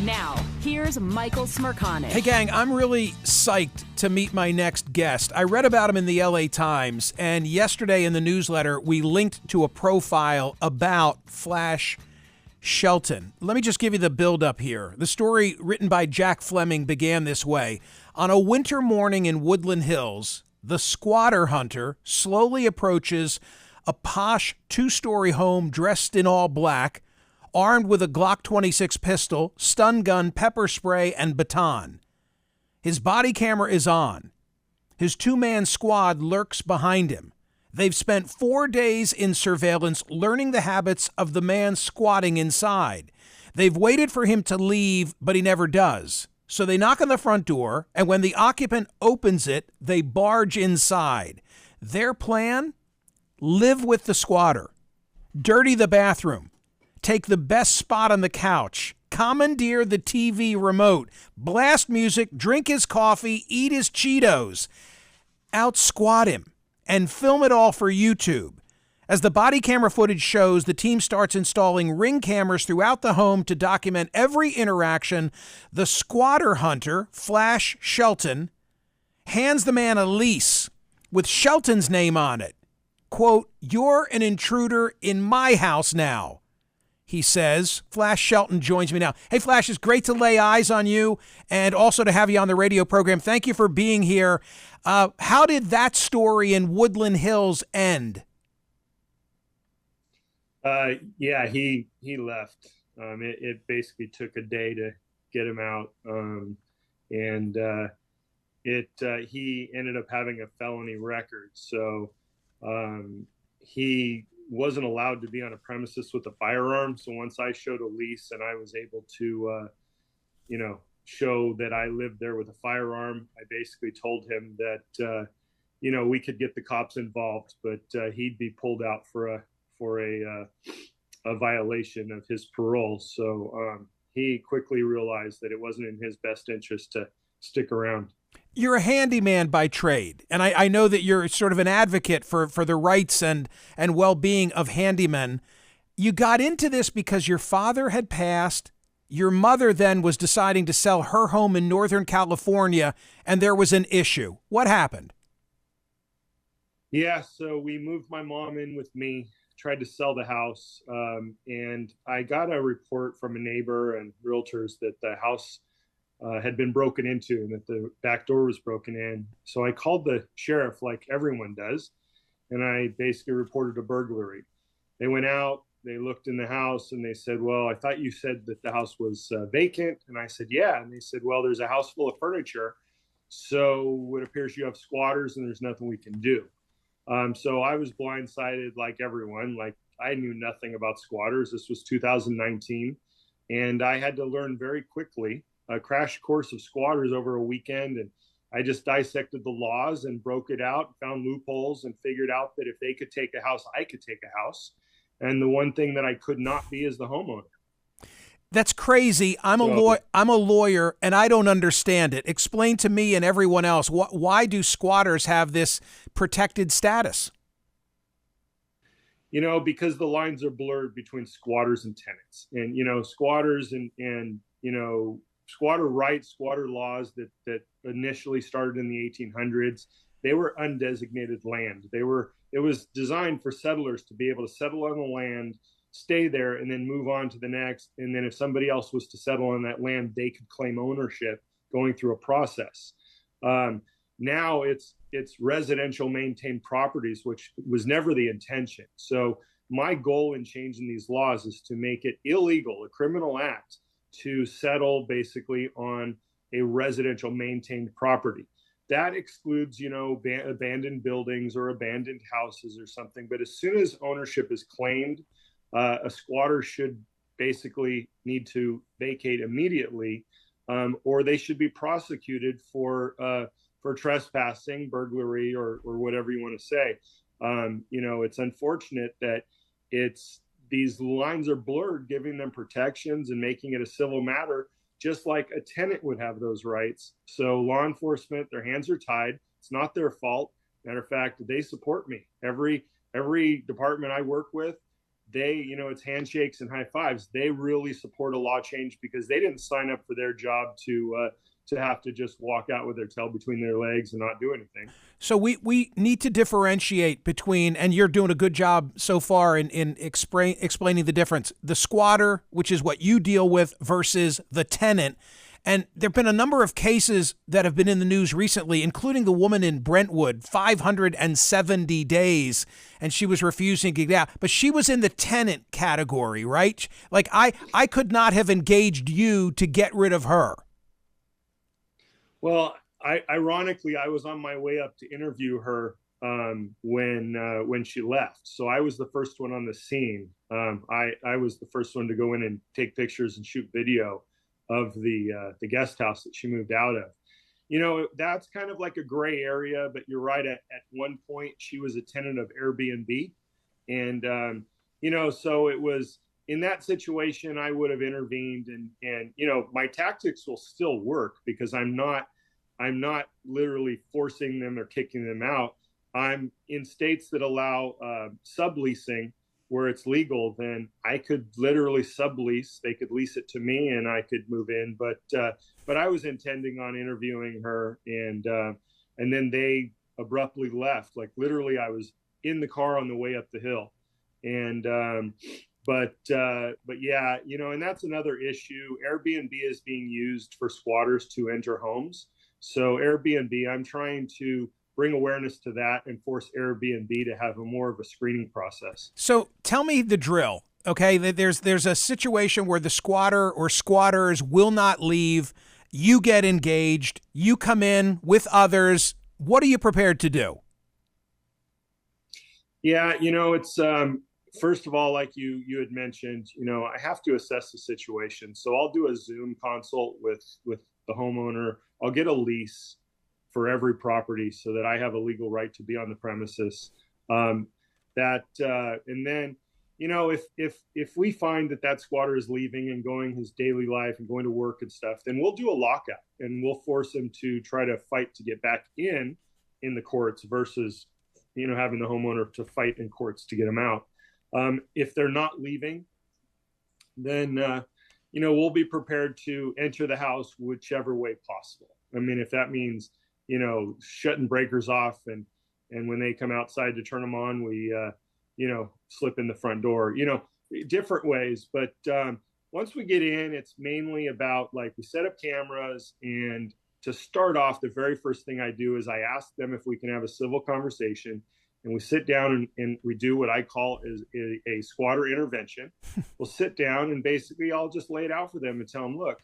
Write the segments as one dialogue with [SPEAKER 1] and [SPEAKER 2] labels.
[SPEAKER 1] Now, here's Michael Smerconish.
[SPEAKER 2] Hey, gang, I'm really psyched to meet my next guest. I read about him in the LA Times, and yesterday in the newsletter, we linked to a profile about Flash Shelton. Let me just give you the build-up here. The story, written by Jack Fleming, began this way. On a winter morning in Woodland Hills, the squatter hunter slowly approaches a posh two-story home dressed in all black, armed with a Glock 26 pistol, stun gun, pepper spray, and baton. His body camera is on. His two-man squad lurks behind him. They've spent 4 days in surveillance learning the habits of the man squatting inside. They've waited for him to leave, but he never does. So they knock on the front door, and when the occupant opens it, they barge inside. Their plan? Live with the squatter. Dirty the bathroom. Take the best spot on the couch, commandeer the TV remote, blast music, drink his coffee, eat his Cheetos, out-squat him, and film it all for YouTube. As the body camera footage shows, the team starts installing Ring cameras throughout the home to document every interaction. The squatter hunter, Flash Shelton, hands the man a lease with Shelton's name on it. Quote, "You're an intruder in my house now," he says. Flash Shelton joins me now. Hey, Flash, it's great to lay eyes on you and also to have you on the radio program. Thank you for being here. How did that story in Woodland Hills end?
[SPEAKER 3] Yeah, he left. It basically took a day to get him out. He ended up having a felony record. So he wasn't allowed to be on a premises with a firearm. So once I showed a lease and I was able to, show that I lived there with a firearm, I basically told him that, we could get the cops involved, but he'd be pulled out for a violation of his parole. So he quickly realized that it wasn't in his best interest to stick around.
[SPEAKER 2] You're a handyman by trade, and I know that you're sort of an advocate for the rights and well-being of handymen. You got into this because your father had passed. Your mother then was deciding to sell her home in Northern California, and there was an issue. What happened?
[SPEAKER 3] Yeah, so we moved my mom in with me, tried to sell the house, and I got a report from a neighbor and realtors that the house had been broken into and that the back door was broken in. So I called the sheriff like everyone does, and I basically reported a burglary. They went out, they looked in the house, and they said, "Well, I thought you said that the house was vacant." And I said, "Yeah." And they said, "Well, there's a house full of furniture, so it appears you have squatters and there's nothing we can do." So I was blindsided like everyone. Like, I knew nothing about squatters. This was 2019, and I had to learn very quickly a crash course of squatters over a weekend. And I just dissected the laws and broke it out, found loopholes, and figured out that if they could take a house, I could take a house. And the one thing that I could not be is the homeowner.
[SPEAKER 2] That's crazy. I'm a lawyer, and I don't understand it. Explain to me and everyone else, why do squatters have this protected status?
[SPEAKER 3] Because the lines are blurred between squatters and tenants. And, squatters and squatter rights, squatter laws that initially started in the 1800s, they were undesignated land. It was designed for settlers to be able to settle on the land, stay there, and then move on to the next. And then if somebody else was to settle on that land, they could claim ownership going through a process. Now it's residential maintained properties, which was never the intention. So my goal in changing these laws is to make it illegal, a criminal act, to settle basically on a residential maintained property. That excludes, abandoned buildings or abandoned houses or something. But as soon as ownership is claimed, a squatter should basically need to vacate immediately, or they should be prosecuted for trespassing, burglary, or whatever you want to say. It's unfortunate that these lines are blurred, giving them protections and making it a civil matter, just like a tenant would have those rights. So law enforcement, their hands are tied. It's not their fault. Matter of fact, they support me. Every department I work with, they, it's handshakes and high fives. They really support a law change because they didn't sign up for their job to have to just walk out with their tail between their legs and not do anything.
[SPEAKER 2] So we need to differentiate between, and you're doing a good job so far in explaining the difference, the squatter, which is what you deal with, versus the tenant. And there have been a number of cases that have been in the news recently, including the woman in Brentwood, 570 days, and she was refusing to get out. But she was in the tenant category, right? Like I could not have engaged you to get rid of her.
[SPEAKER 3] Well, ironically, I was on my way up to interview her when she left. So I was the first one on the scene. I was the first one to go in and take pictures and shoot video of the guest house that she moved out of. That's kind of like a gray area, but you're right. At one point, she was a tenant of Airbnb. And, so it was in that situation, I would have intervened and my tactics will still work because I'm not literally forcing them or kicking them out. I'm in states that allow subleasing where it's legal, then I could literally sublease. They could lease it to me and I could move in. But I was intending on interviewing her and then they abruptly left. Like literally I was in the car on the way up the hill. And but yeah, and that's another issue. Airbnb is being used for squatters to enter homes. So Airbnb, I'm trying to bring awareness to that and force Airbnb to have more of a screening process.
[SPEAKER 2] So tell me the drill, okay? There's a situation where the squatter or squatters will not leave. You get engaged. You come in with others. What are you prepared to do?
[SPEAKER 3] Yeah, it's first of all, like you had mentioned, I have to assess the situation. So I'll do a Zoom consult with the homeowner. I'll get a lease for every property so that I have a legal right to be on the premises. And then, if we find that squatter is leaving and going his daily life and going to work and stuff, then we'll do a lockout and we'll force him to try to fight to get back in the courts versus, having the homeowner to fight in courts to get him out. If they're not leaving, then, we'll be prepared to enter the house whichever way possible. I mean, if that means, shutting breakers off and when they come outside to turn them on, we, slip in the front door, different ways. But once we get in, it's mainly about like we set up cameras. And to start off, the very first thing I do is I ask them if we can have a civil conversation. And we sit down and we do what I call is a squatter intervention. We'll sit down and basically I'll just lay it out for them and tell them, look,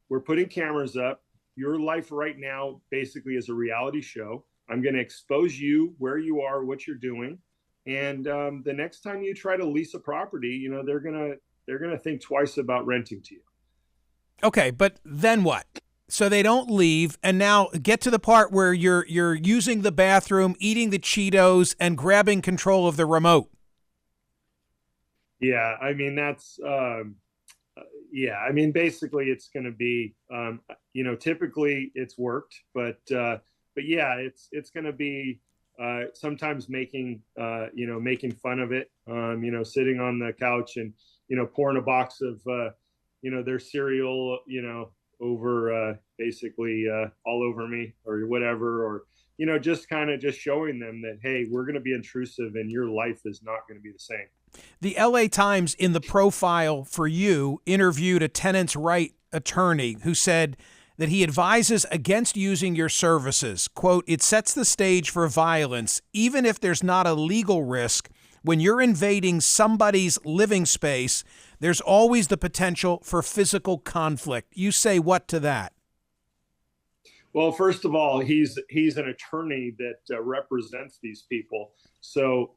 [SPEAKER 3] we're putting cameras up. Your life right now basically is a reality show. I'm going to expose you where you are, what you're doing. And the next time you try to lease a property, they're going to think twice about renting to you.
[SPEAKER 2] Okay, but then what? So they don't leave, and now get to the part where you're using the bathroom, eating the Cheetos, and grabbing control of the remote.
[SPEAKER 3] Yeah, I mean that's basically it's going to be typically it's worked, but yeah, it's going to be sometimes making fun of it, sitting on the couch and pouring a box of their cereal over basically all over me or whatever, or just kind of just showing them that, hey, we're going to be intrusive and your life is not going to be the same.
[SPEAKER 2] The LA Times in the profile for you interviewed a tenants' right attorney who said that he advises against using your services. Quote, it sets the stage for violence, even if there's not a legal risk. When you're invading somebody's living space, there's always the potential for physical conflict. You say what to that?
[SPEAKER 3] Well, first of all, he's an attorney that represents these people. So,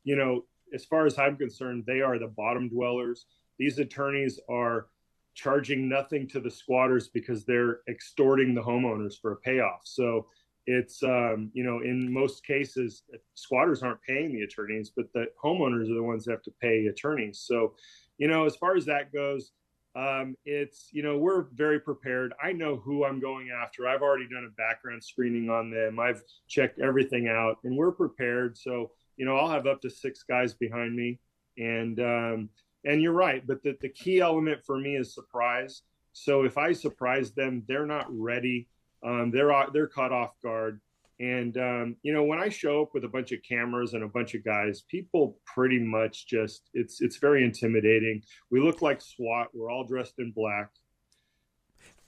[SPEAKER 3] as far as I'm concerned, they are the bottom dwellers. These attorneys are charging nothing to the squatters because they're extorting the homeowners for a payoff. So it's, in most cases, squatters aren't paying the attorneys, but the homeowners are the ones that have to pay attorneys. So, as far as that goes, it's, we're very prepared. I know who I'm going after. I've already done a background screening on them. I've checked everything out and we're prepared. So, I'll have up to 6 guys behind me. And, And you're right, but the key element for me is surprise. So if I surprise them, they're not ready. They're caught off guard. And when I show up with a bunch of cameras and a bunch of guys, people pretty much just it's very intimidating. We look like SWAT. We're all dressed in black.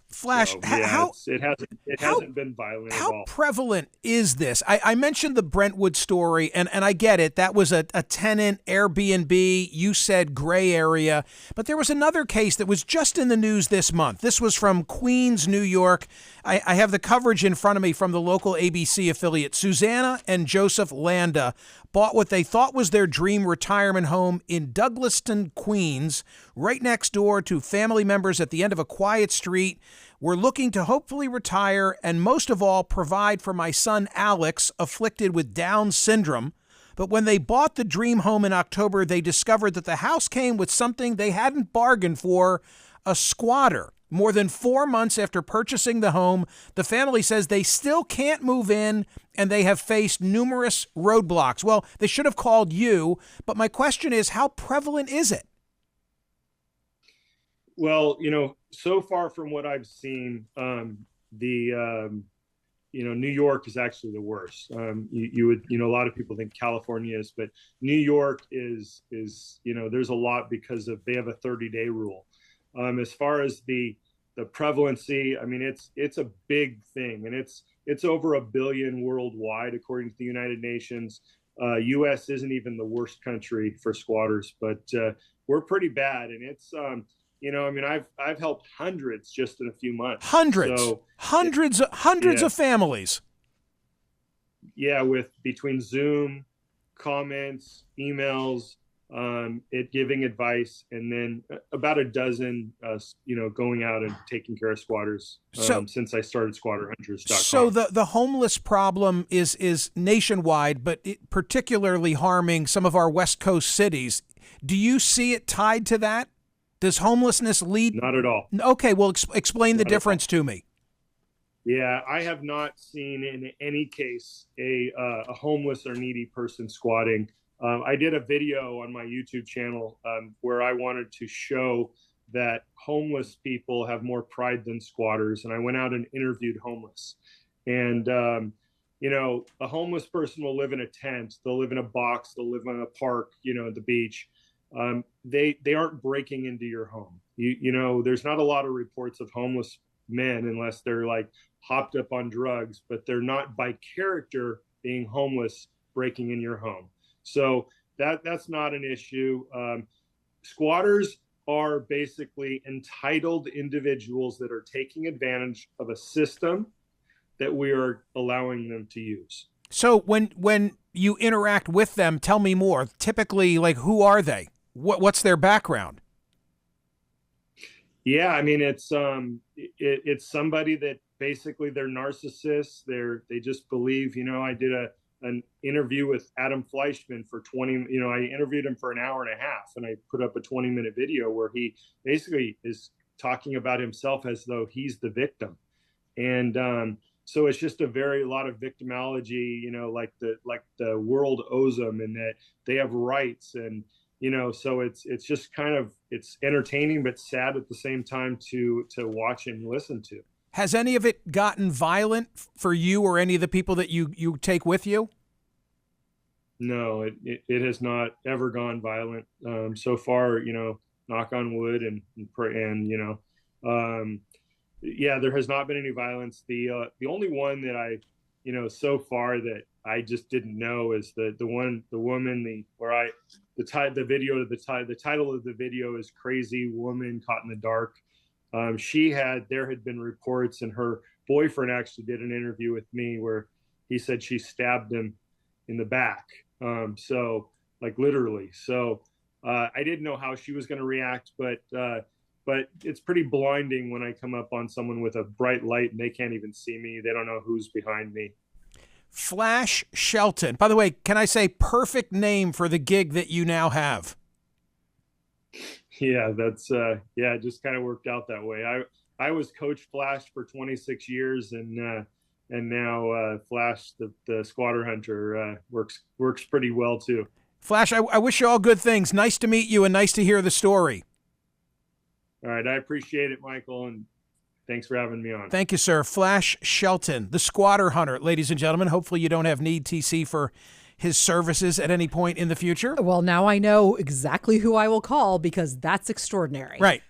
[SPEAKER 2] Flash,
[SPEAKER 3] So, yeah, it hasn't been violent at all.
[SPEAKER 2] How prevalent is this? I mentioned the Brentwood story, and I get it. That was a tenant, Airbnb. You said gray area. But there was another case that was just in the news this month. This was from Queens, New York. I have the coverage in front of me from the local ABC affiliate. Susanna and Joseph Landa bought what they thought was their dream retirement home in Douglaston, Queens, right next door to family members at the end of a quiet street. We're looking to hopefully retire and most of all provide for my son Alex, afflicted with Down syndrome. But when they bought the dream home in October, they discovered that the house came with something they hadn't bargained for, a squatter. More than 4 months after purchasing the home, the family says they still can't move in and they have faced numerous roadblocks. Well, they should have called you, but my question is, how prevalent is it?
[SPEAKER 3] Well, so far from what I've seen, New York is actually the worst. You would, a lot of people think California is, but New York is, there's a lot because they have a 30-day rule. As far as the prevalency, I mean, it's a big thing, and it's over 1 billion worldwide, according to the United Nations. U.S. isn't even the worst country for squatters, but we're pretty bad, and it's I've helped hundreds just in a few months.
[SPEAKER 2] Hundreds of families.
[SPEAKER 3] Yeah, between Zoom, comments, emails, giving advice, and then about a dozen, going out and taking care of squatters since I started SquatterHunters.com.
[SPEAKER 2] So the homeless problem is nationwide, but particularly harming some of our West Coast cities. Do you see it tied to that? Does homelessness lead?
[SPEAKER 3] Not at all.
[SPEAKER 2] Okay, well, explain the difference to me.
[SPEAKER 3] Yeah, I have not seen in any case a homeless or needy person squatting. I did a video on my YouTube channel where I wanted to show that homeless people have more pride than squatters. And I went out and interviewed homeless. And, a homeless person will live in a tent. They'll live in a box. They'll live in a park, at the beach. They aren't breaking into your home. There's not a lot of reports of homeless men unless they're like hopped up on drugs, but they're not by character being homeless, breaking in your home. So that's not an issue. Squatters are basically entitled individuals that are taking advantage of a system that we are allowing them to use.
[SPEAKER 2] So when you interact with them, tell me more. Typically, like, who are they? What's their background?
[SPEAKER 3] Yeah, I mean, it's somebody that basically they're narcissists. They just believe, I did an interview with Adam Fleischman for 20, I interviewed him for an hour and a half, and I put up a 20-minute video where he basically is talking about himself as though he's the victim. And so it's just a lot of victimology, like the world owes them, and that they have rights. And, so it's just kind of, it's entertaining, but sad at the same time to watch and listen to.
[SPEAKER 2] Has any of it gotten violent for you or any of the people that you take with you?
[SPEAKER 3] No, it has not ever gone violent so far. Knock on wood, and yeah, there has not been any violence. The only one that I, so far that I just didn't know is the title of the video is "Crazy Woman Caught in the Dark." There had been reports, and her boyfriend actually did an interview with me where he said she stabbed him in the back. So like literally. So I didn't know how she was going to react, but it's pretty blinding when I come up on someone with a bright light and they can't even see me. They don't know who's behind me.
[SPEAKER 2] Flash Shelton. By the way, can I say perfect name for the gig that you now have?
[SPEAKER 3] Yeah, that's it just kind of worked out that way. I was Coach Flash for 26 years, and now Flash, the squatter hunter, works pretty well too.
[SPEAKER 2] Flash, I wish you all good things. Nice to meet you and nice to hear the story.
[SPEAKER 3] All right. I appreciate it, Michael, and thanks for having me on.
[SPEAKER 2] Thank you, sir. Flash Shelton, the squatter hunter, ladies and gentlemen. Hopefully you don't have need TC for his services at any point in the future.
[SPEAKER 4] Well, now I know exactly who I will call because that's extraordinary.
[SPEAKER 2] Right.